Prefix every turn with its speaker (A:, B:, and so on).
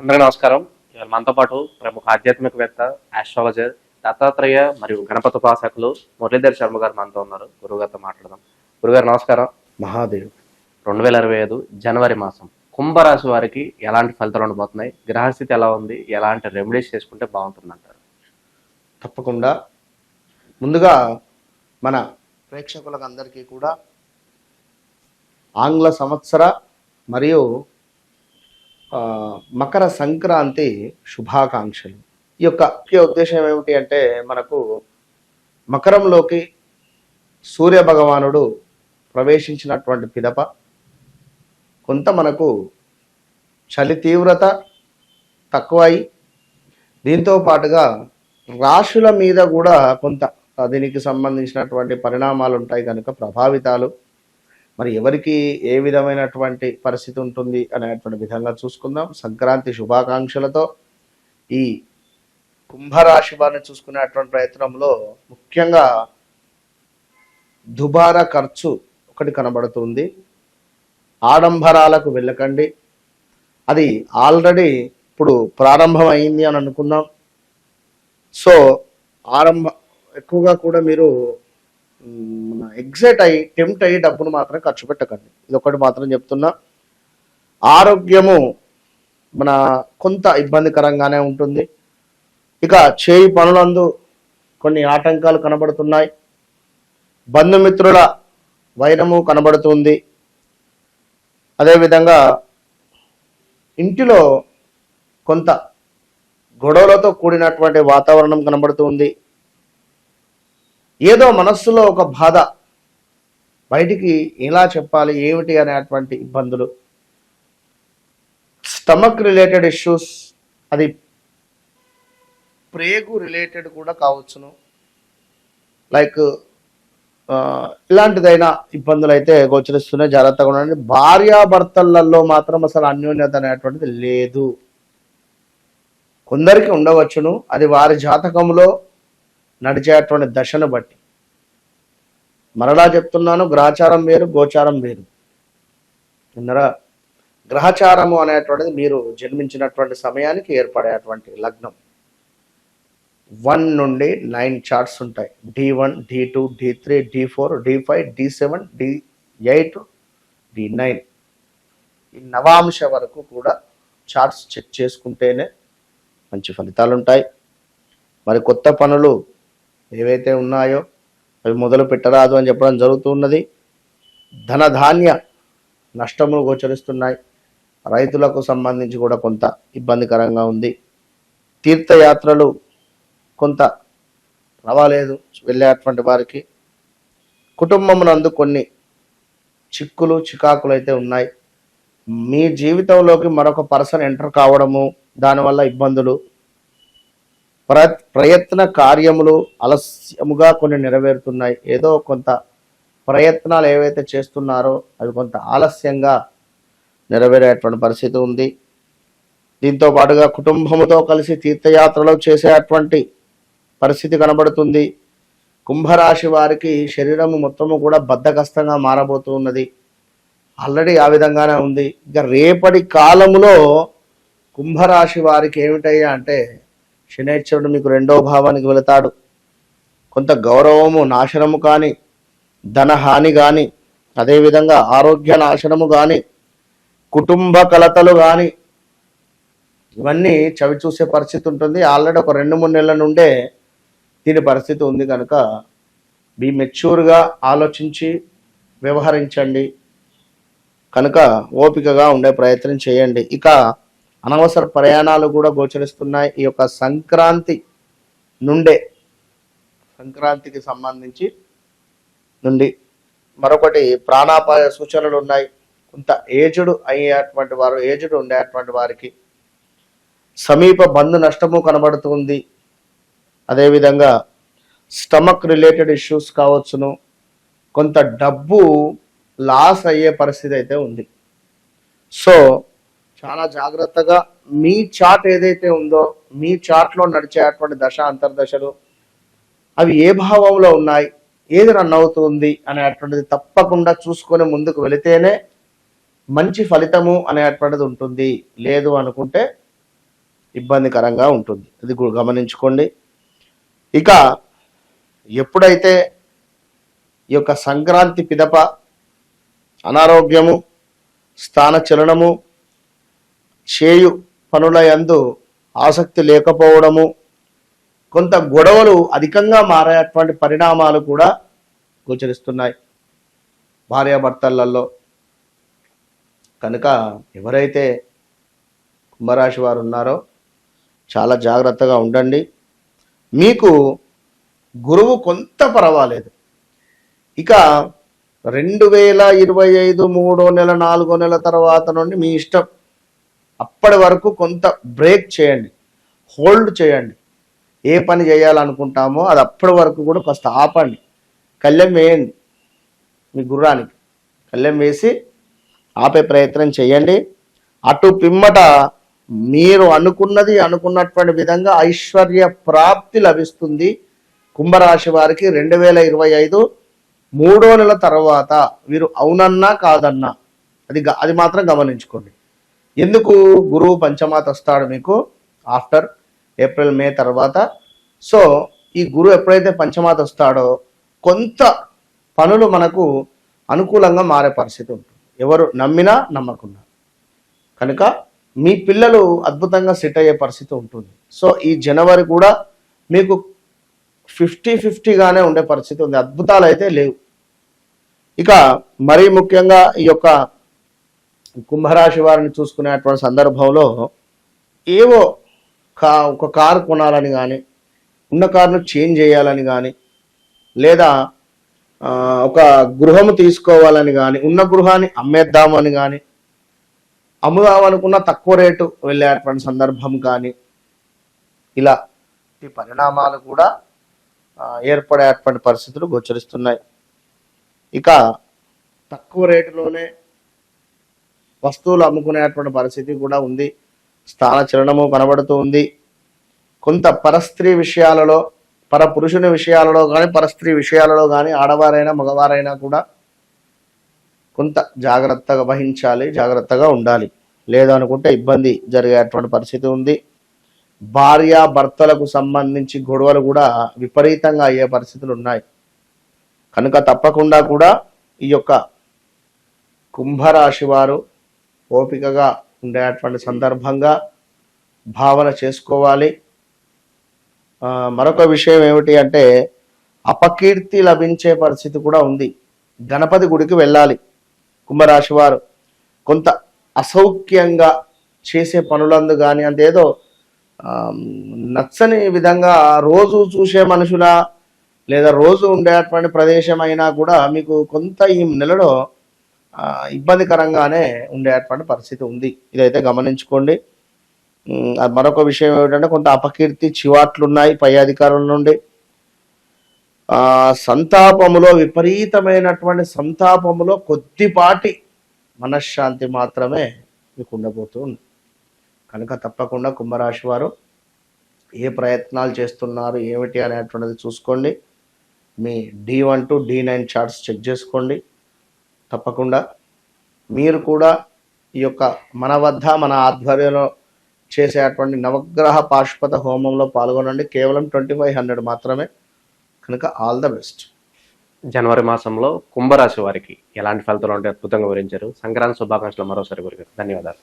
A: అందరికీ నమస్కారం. ఇవాళ మనతో పాటు ప్రముఖ ఆధ్యాత్మికవేత్త, ఆస్ట్రాలజర్, దత్తాత్రేయ మరియు గణపతి ఉపాసకులు మురళీధర్ శర్మ గారు మనతో ఉన్నారు. గురుగారితో మాట్లాడదాం. గురుగారు నమస్కారం.
B: మహాదేవ్
A: 2025 జనవరి మాసం కుంభరాశి వారికి ఎలాంటి ఫలితాలు ఉండబోతున్నాయి? గ్రహస్థితి ఎలా ఉంది? ఎలాంటి రెమెడీస్ చేసుకుంటే బాగుంటుంది అంటారు?
B: తప్పకుండా. ముందుగా మన ప్రేక్షకులకు అందరికీ కూడా ఆంగ్ల సంవత్సర మరియు మకర సంక్రాంతి శుభాకాంక్షలు. ఈ యొక్క ముఖ్య ఉద్దేశం ఏమిటి అంటే, మనకు మకరంలోకి సూర్య భగవానుడు ప్రవేశించినటువంటి పిదప కొంత మనకు చలి తీవ్రత తక్కువై, దీంతో పాటుగా రాశుల మీద కూడా కొంత దీనికి సంబంధించినటువంటి పరిణామాలు ఉంటాయి కనుక ప్రభావితాలు మరి ఎవరికి ఏ విధమైనటువంటి పరిస్థితి ఉంటుంది అనేటువంటి విధంగా చూసుకుందాం. సంక్రాంతి శుభాకాంక్షలతో ఈ కుంభరాశి వారిని చూసుకునేటువంటి ప్రయత్నంలో ముఖ్యంగా దుబారా ఖర్చు ఒకటి కనబడుతుంది. ఆడంబరాలకు వెళ్ళకండి. అది ఆల్రెడీ ఇప్పుడు ప్రారంభమైంది అని అనుకుందాం. సో ఎక్కువగా కూడా మీరు ఎగ్జైట్ అయ్యి టెంప్ట్ అయ్యి డబ్బును మాత్రం ఖర్చు పెట్టకండి. ఇది ఒకటి మాత్రం చెప్తున్నా. ఆరోగ్యము మన కొంత ఇబ్బందికరంగానే ఉంటుంది. ఇక చేయి పనులందు కొన్ని ఆటంకాలు కనబడుతున్నాయి. బంధుమిత్రుల వైరము కనబడుతుంది. అదేవిధంగా ఇంటిలో కొంత గొడవలతో కూడినటువంటి వాతావరణం కనబడుతుంది. ఏదో మనస్సులో ఒక బాధ, బయటికి ఎలా చెప్పాలి ఏమిటి అనేటువంటి ఇబ్బందులు, స్టమక్ రిలేటెడ్ ఇష్యూస్, అది ప్రేగు రిలేటెడ్ కూడా కావచ్చును. లైక్ ఇలాంటిదైనా ఇబ్బందులు అయితే గోచరిస్తున్నాయి. జాగ్రత్తగా ఉండండి. భార్యాభర్తలలో మాత్రం అసలు అన్యోన్యత అనేటువంటిది లేదు. కొందరికి ఉండవచ్చును, అది వారి జాతకంలో నడిచేటువంటి దశను బట్టి. మరలా చెప్తున్నాను, గ్రహచారం వేరు, గోచారం వేరు. విన్నరా? గ్రహచారము అనేటువంటిది మీరు జన్మించినటువంటి సమయానికి ఏర్పడేటువంటి లగ్నం. 1 నుండి 9 చార్ట్స్ ఉంటాయి. D1, D2, D3, D4, D5, D7, D8, D9. ఈ నవాంశ వరకు కూడా చార్ట్స్ చెక్ చేసుకుంటేనే మంచి ఫలితాలు ఉంటాయి. మరి కొత్త పనులు ఏవైతే ఉన్నాయో అవి మొదలు పెట్టరాదు అని చెప్పడం జరుగుతున్నది. ధనధాన్య నష్టములు గోచరిస్తున్నాయి. రైతులకు సంబంధించి కూడా కొంత ఇబ్బందికరంగా ఉంది. తీర్థయాత్రలు కొంత రవాలేదు వెళ్ళేటువంటి వారికి. కుటుంబమునందు కొన్ని చిక్కులు చికాకులు అయితే ఉన్నాయి. మీ జీవితంలోకి మరొక పర్సన్ ఎంటర్ కావడము, దానివల్ల ఇబ్బందులు. ప్రయత్న కార్యములు ఆలస్యముగా కొన్ని నెరవేరుతున్నాయి. ఏదో కొంత ప్రయత్నాలు ఏవైతే చేస్తున్నారో అవి కొంత ఆలస్యంగా నెరవేరేటువంటి పరిస్థితి ఉంది. దీంతో పాటుగా కుటుంబముతో కలిసి తీర్థయాత్రలు చేసేటువంటి పరిస్థితి కనబడుతుంది. కుంభరాశి వారికి శరీరము మొత్తము కూడా బద్ధకస్తంగా మారబోతున్నది. ఆల్రెడీ ఆ విధంగానే ఉంది. ఇక రేపటి కాలములో కుంభరాశి వారికి ఏమిటయ్యా అంటే, శనైశ్వరుడు మీకు 2వ భావానికి వెళతాడు. కొంత గౌరవము నాశనము కానీ, ధనహాని కానీ, అదేవిధంగా ఆరోగ్య నాశనము కానీ, కుటుంబ కలతలు కానీ, ఇవన్నీ చవి చూసే పరిస్థితి ఉంటుంది. ఆల్రెడీ ఒక 2-3 నెలల నుండే దీని పరిస్థితి ఉంది కనుక బీ మెచ్యూర్గా ఆలోచించి వ్యవహరించండి. కనుక ఓపికగా ఉండే ప్రయత్నం చేయండి. ఇక అనవసర ప్రయాణాలు కూడా గోచరిస్తున్నాయి. ఈ యొక్క సంక్రాంతి నుండే, సంక్రాంతికి సంబంధించి నుండి మరొకటి ప్రాణాపాయ సూచనలు ఉన్నాయి. కొంత ఏజ్డ్ అయ్యేటువంటి వారు, ఏజ్డ్ ఉండేటువంటి వారికి సమీప బంధు నష్టము కనబడుతుంది. అదేవిధంగా స్టమక్ రిలేటెడ్ ఇష్యూస్ కావచ్చును. కొంత డబ్బు లాస్ అయ్యే పరిస్థితి అయితే ఉంది. సో చాలా జాగ్రత్తగా మీ చార్ట్ ఏదైతే ఉందో, మీ చార్ట్లో నడిచేటువంటి దశ అంతర్దశలు అవి ఏ భావంలో ఉన్నాయి, ఏది రన్ అవుతుంది అనేటువంటిది తప్పకుండా చూసుకొని ముందుకు వెళితేనే మంచి ఫలితము అనేటువంటిది ఉంటుంది. లేదు అనుకుంటే ఇబ్బందికరంగా ఉంటుంది. ఇది గమనించుకోండి. ఇక ఎప్పుడైతే ఈ యొక్క సంక్రాంతి పిదప అనారోగ్యము, స్థానచలనము, చేయు పనుల యందు ఆసక్తి లేకపోవడము, కొంత గొడవలు అధికంగా మారేటువంటి పరిణామాలు కూడా గోచరిస్తున్నాయి భార్యాభర్తలలో. కనుక ఎవరైతే కుంభరాశి వారు ఉన్నారో చాలా జాగ్రత్తగా ఉండండి. మీకు గురువు కొంత పర్వాలేదు. ఇక 2025 3వ నెల 4వ నెల తర్వాత నుండి మీ ఇష్టం. అప్పటి వరకు కొంత బ్రేక్ చేయండి, హోల్డ్ చేయండి. ఏ పని చేయాలనుకుంటామో అది అప్పటి వరకు కూడా కాస్త ఆపండి. కళ్ళెం వేయండి, మీ గుర్రానికి కళ్ళెం వేసి ఆపే ప్రయత్నం చేయండి. అటు పిమ్మట మీరు అనుకున్నటువంటి విధంగా ఐశ్వర్య ప్రాప్తి లభిస్తుంది. కుంభరాశి వారికి 2025 3వ నెల తర్వాత వీరు అవునన్నా కాదన్నా అది మాత్రం గమనించుకోండి. ఎందుకు? గురువు పంచమాత వస్తాడు మీకు ఆఫ్టర్ ఏప్రిల్ మే తర్వాత. సో ఈ గురువు ఎప్పుడైతే పంచమాత వస్తాడో కొంత పనులు మనకు అనుకూలంగా మారే పరిస్థితి ఉంటుంది, ఎవరు నమ్మినా నమ్మకున్నా. కనుక మీ పిల్లలు అద్భుతంగా సెట్ అయ్యే పరిస్థితి ఉంటుంది. సో ఈ జనవరి కూడా మీకు 50-50గానే ఉండే పరిస్థితి ఉంది, అద్భుతాలు అయితే లేవు. ఇక మరీ ముఖ్యంగా ఈ యొక్క కుంభరాశి వారిని చూసుకునేటువంటి సందర్భంలో ఏవో ఒక కారు కొనాలని కానీ, ఉన్న కారును చేంజ్ చేయాలని కానీ, లేదా ఒక గృహము తీసుకోవాలని కానీ, ఉన్న గృహాన్ని అమ్మేద్దామని కానీ, అమ్ముదామనుకున్న తక్కువ రేటు వెళ్ళేటువంటి సందర్భం కానీ, ఇలా ఈ పరిణామాలు కూడా ఏర్పడేటువంటి పరిస్థితులు గోచరిస్తున్నాయి. ఇక తక్కువ రేటులోనే వస్తువులు అమ్ముకునేటువంటి పరిస్థితి కూడా ఉంది. స్థానచలనము కనబడుతూ ఉంది. కొంత పరస్త్రీ విషయాలలో, పరపురుషుని విషయాలలో కానీ, పరస్త్రీ విషయాలలో కానీ ఆడవారైనా మగవారైనా కూడా కొంత జాగ్రత్తగా వహించాలి, జాగ్రత్తగా ఉండాలి. లేదనుకుంటే ఇబ్బంది జరిగేటువంటి పరిస్థితి ఉంది. భార్యాభర్తలకు సంబంధించి గొడవలు కూడా విపరీతంగా అయ్యే పరిస్థితులు ఉన్నాయి. కనుక తప్పకుండా కూడా ఈ యొక్క కుంభరాశి వారు ఓపికగా ఉండేటువంటి సందర్భంగా భావన చేసుకోవాలి. మరొక విషయం ఏమిటి అంటే అపకీర్తి లభించే పరిస్థితి కూడా ఉంది. గణపతి గుడికి వెళ్ళాలి కుంభరాశి వారు. కొంత అసౌఖ్యంగా చేసే పనులందు కానీ, అంతేదో నచ్చని విధంగా రోజు చూసే మనుషుల లేదా రోజు ఉండేటువంటి ప్రదేశం అయినా కూడా మీకు కొంత ఈ నెలలో ఇబ్బందికరంగానే ఉండేటువంటి పరిస్థితి ఉంది. ఇదైతే గమనించుకోండి. మరొక విషయం ఏమిటంటే కొంత అపకీర్తి చివాట్లు ఉన్నాయి పై అధికారుల నుండి. సంతాపములో విపరీతమైనటువంటి సంతాపములో కొద్దిపాటి మనశ్శాంతి మాత్రమే మీకు ఉండబోతుంది. కనుక తప్పకుండా కుంభరాశి వారు ఏ ప్రయత్నాలు చేస్తున్నారు ఏమిటి అనేటువంటిది చూసుకోండి. మీ D1 to D9 charts check చేసుకోండి. తప్పకుండా మీరు కూడా ఈ యొక్క మన ఆధ్వర్యంలో చేసేటువంటి నవగ్రహ పాశుపత హోమంలో పాల్గొనండి. కేవలం 2500 మాత్రమే. కనుక ఆల్ ద బెస్ట్.
A: జనవరి మాసంలో కుంభరాశి వారికి ఎలాంటి ఫలితాలు ఉంటే అద్భుతంగా వివరించారు. సంక్రాంతి శుభాకాంక్షలు మరోసారి గురుగారు. ధన్యవాదాలు.